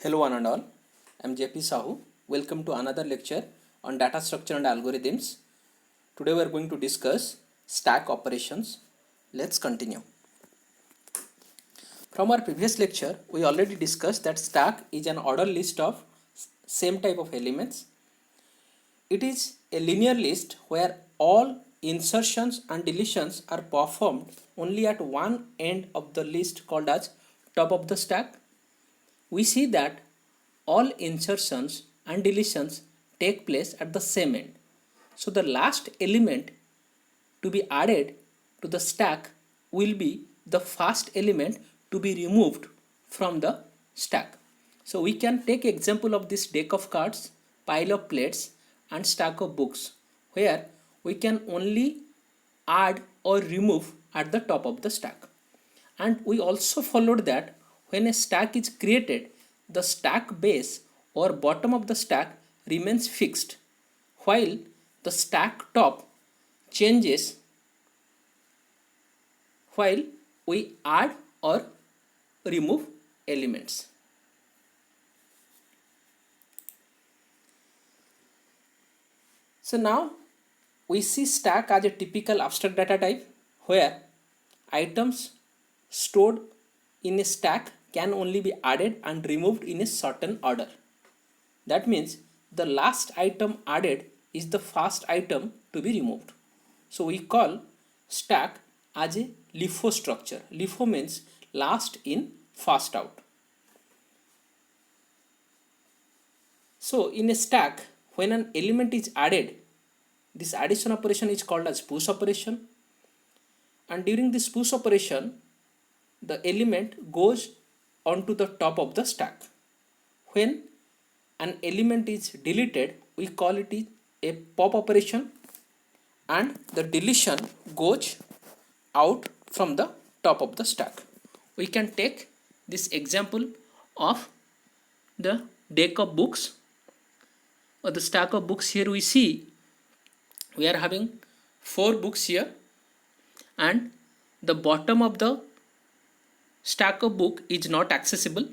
Hello one and all, I am JP Sahu. Welcome to another lecture on data structure and algorithms. Today we are going to discuss stack operations. Let's continue. From our previous lecture, we already discussed that stack is an ordered list of same type of elements. It is a linear list where all insertions and deletions are performed only at one end of the list called as top of the stack. We see that all insertions and deletions take place at the same end. So the last element to be added to the stack will be the first element to be removed from the stack. So we can take example of this deck of cards, pile of plates and stack of books, where we can only add or remove at the top of the stack. And we also followed that when a stack is created, the stack base or bottom of the stack remains fixed, while the stack top changes while we add or remove elements. So now we see stack as a typical abstract data type where items stored in a stack can only be added and removed in a certain order. That means the last item added is the first item to be removed. So we call stack as a LIFO structure. LIFO means last in, first out. So in a stack, when an element is added, this addition operation is called as push operation. And during this push operation, the element goes onto the top of the stack. When an element is deleted, we call it a pop operation, and the deletion goes out from the top of the stack. We can take this example of the deck of books or the stack of books. Here we see we are having 4 books here, and the bottom of the stack of book is not accessible.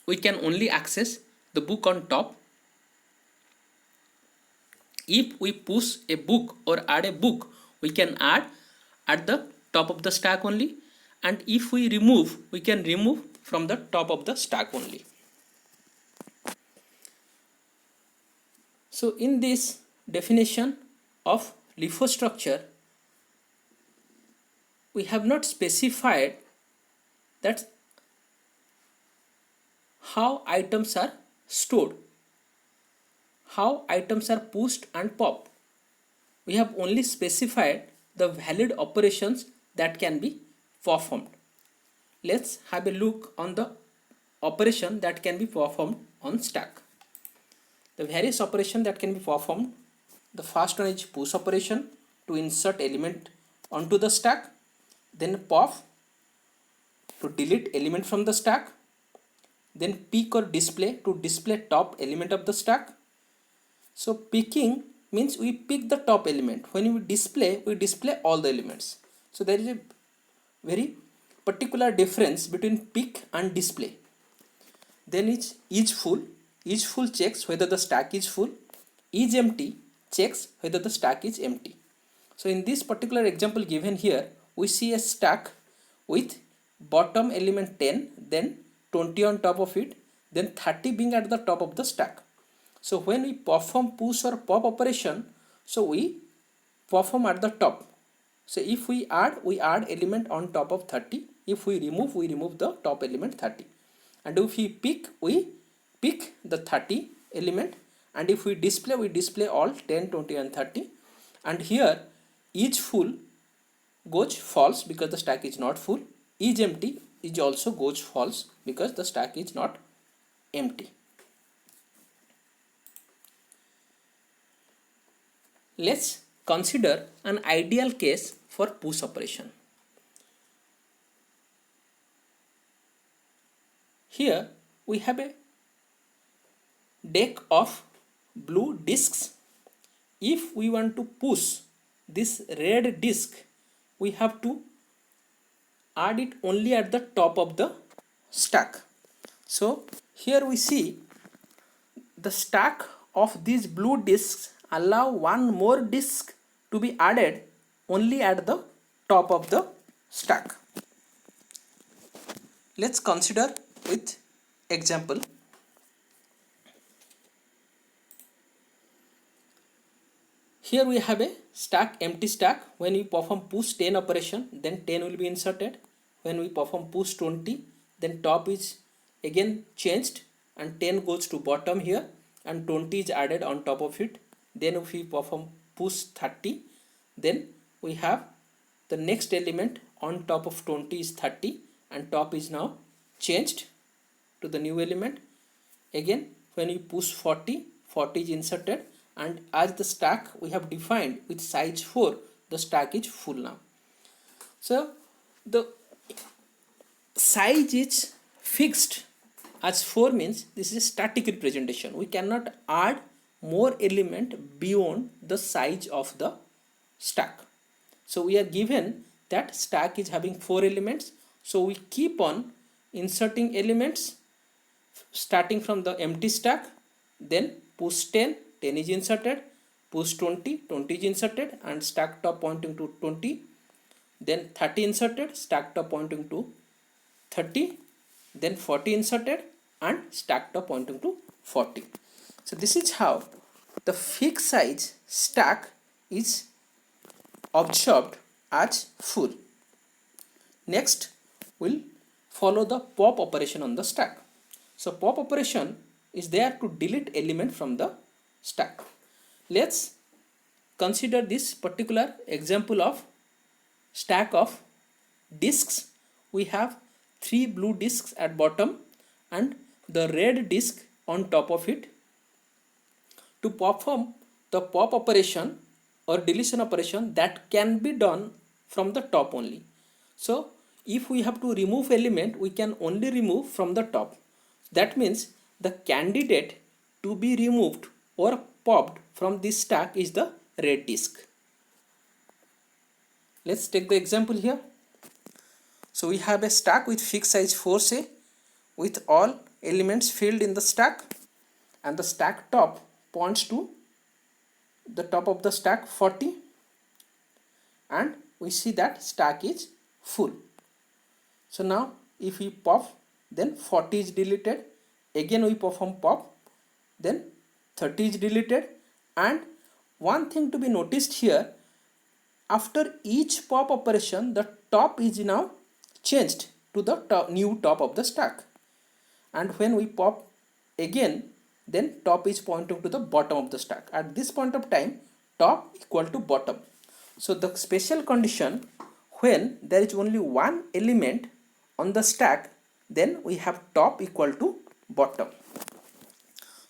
We can only access the book on top. If we push a book or add a book, we can add at the top of the stack only, and if we remove, we can remove from the top of the stack only. So in this definition of LIFO structure, we have not specified that how items are stored, how items are pushed and popped. We have only specified the valid operations that can be performed. Let's have a look on the operation that can be performed on stack. The various operations that can be performed. The first one is push operation to insert element onto the stack, then pop to delete element from the stack, then pick or display to display top element of the stack. So picking means we pick the top element. When we display all the elements. So there is a very particular difference between pick and display. Then is full. Is full checks whether the stack is full. Is empty checks whether the stack is empty. So in this particular example given here, we see a stack with bottom element 10, then 20 on top of it, then 30 being at the top of the stack. So when we perform push or pop operation, so we perform at the top. So if we add element on top of 30. If we remove the top element 30. And if we pick the 30 element, and if we display all 10, 20 and 30. And here is full goes false because the stack is not full. Is empty is also goes false because the stack is not empty. Let's consider an ideal case for push operation. Here we have a deck of blue discs. If we want to push this red disc, we have to add it only at the top of the stack. So Here we see the stack of these blue disks allow one more disk to be added only at the top of the stack. Let's consider with example. Here we have a stack, empty stack. When we perform push 10 operation, then 10 will be inserted. When we perform push 20, then top is again changed and 10 goes to bottom here and 20 is added on top of it. Then if we perform push 30, then we have the next element on top of 20 is 30 and top is now changed to the new element. Again when we push 40, 40 is inserted, and as the stack we have defined with size 4, the stack is full now. So the size is fixed as 4 means this is a static representation. We cannot add more element beyond the size of the stack. So we are given that stack is having 4 elements, so we keep on inserting elements starting from the empty stack. Then push 10, 10 is inserted, push 20, 20 is inserted and stack top pointing to 20, then 30 inserted, stack top pointing to 30, then 40 inserted and stack top pointing to 40. So this is how the fixed size stack is observed as full. Next we'll follow the pop operation on the stack. So pop operation is there to delete element from the stack. Let's consider this particular example of stack of disks. We have 3 blue disks at bottom and the red disk on top of it. To perform the pop operation or deletion operation, that can be done from the top only. So if we have to remove element, we can only remove from the top. That means the candidate to be removed or popped from this stack is the red disk. Let's take the example here. So we have a stack with fixed size 4A with all elements filled in the stack, and the stack top points to the top of the stack 40, and we see that stack is full. So now if we pop, then 40 is deleted, again we perform pop, then 30 is deleted. And one thing to be noticed here, after each pop operation the top is now changed to the new top of the stack, and when we pop again, then top is pointing to the bottom of the stack. At this point of time, top equal to bottom. So the special condition, when there is only one element on the stack, then we have top equal to bottom.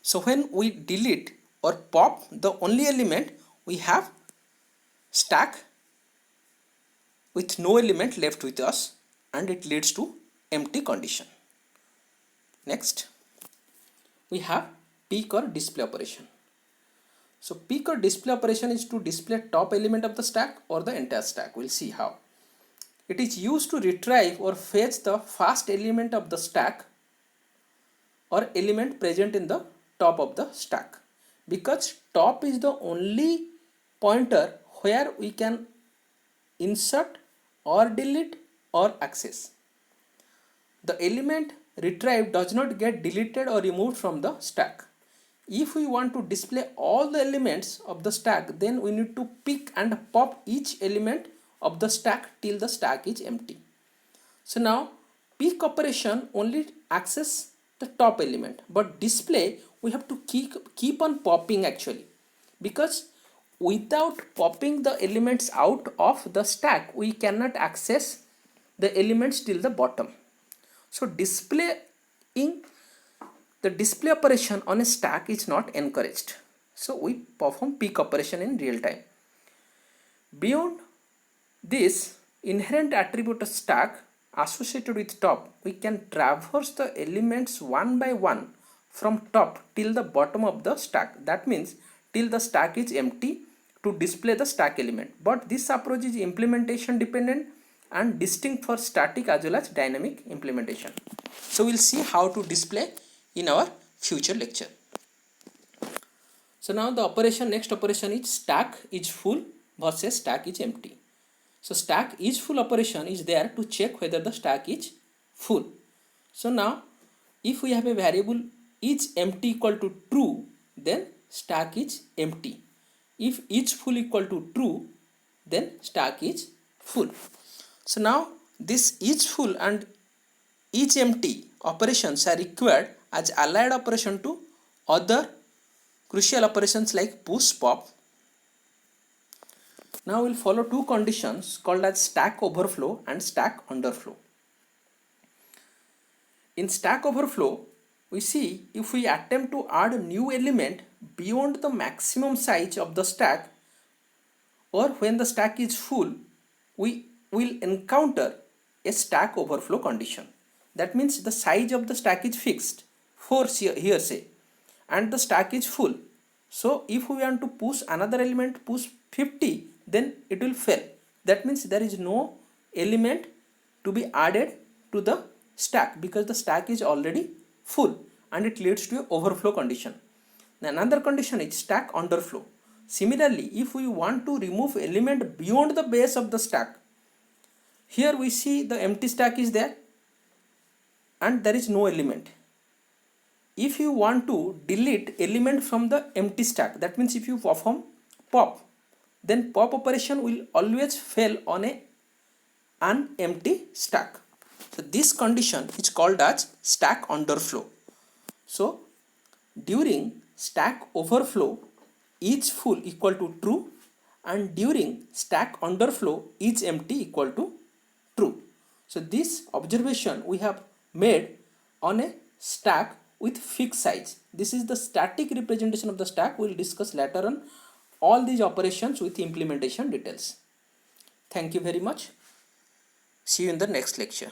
So when we delete or pop the only element, we have stack with no element left with us, and it leads to empty condition. Next we have pick or display operation. So pick or display operation is to display top element of the stack or the entire stack. We'll see how. It is used to retrieve or fetch the first element of the stack or element present in the top of the stack, because top is the only pointer where we can insert or delete or access. The element retrieved does not get deleted or removed from the stack. If we want to display all the elements of the stack, then we need to pick and pop each element of the stack till the stack is empty. So now pick operation only access the top element, but display we have to keep on popping actually, because without popping the elements out of the stack we cannot access the elements till the bottom. So displaying the display operation on a stack is not encouraged. So we perform pick operation in real time. Beyond this inherent attribute of stack associated with top, we can traverse the elements one by one from top till the bottom of the stack. That means till the stack is empty to display the stack element. But this approach is implementation dependent and distinct for static as well as dynamic implementation. So we'll see how to display in our future lecture. So now the next operation is stack is full versus stack is empty. So stack is full operation is there to check whether the stack is full. So now if we have a variable is empty equal to true, then stack is empty. If is full equal to true, then stack is full. So now this is full and is empty operations are required as allied operation to other crucial operations like push pop. Now we'll follow two conditions called as stack overflow and stack underflow. In stack overflow, we see if we attempt to add a new element beyond the maximum size of the stack, or when the stack is full, we will encounter a stack overflow condition. That means the size of the stack is fixed for here say, and the stack is full. So if we want to push another element, push 50, then it will fail. That means there is no element to be added to the stack because the stack is already full, and it leads to an overflow condition. Another condition is stack underflow. Similarly, if we want to remove element beyond the base of the stack, here we see the empty stack is there and there is no element. If you want to delete element from the empty stack, that means if you perform pop, then pop operation will always fail on an empty stack. So this condition is called as stack underflow. So during stack overflow is full equal to true, and during stack underflow is empty equal to true. So this observation we have made on a stack with fixed size. This is the static representation of the stack. We will discuss later on all these operations with implementation details. Thank you very much. See you in the next lecture.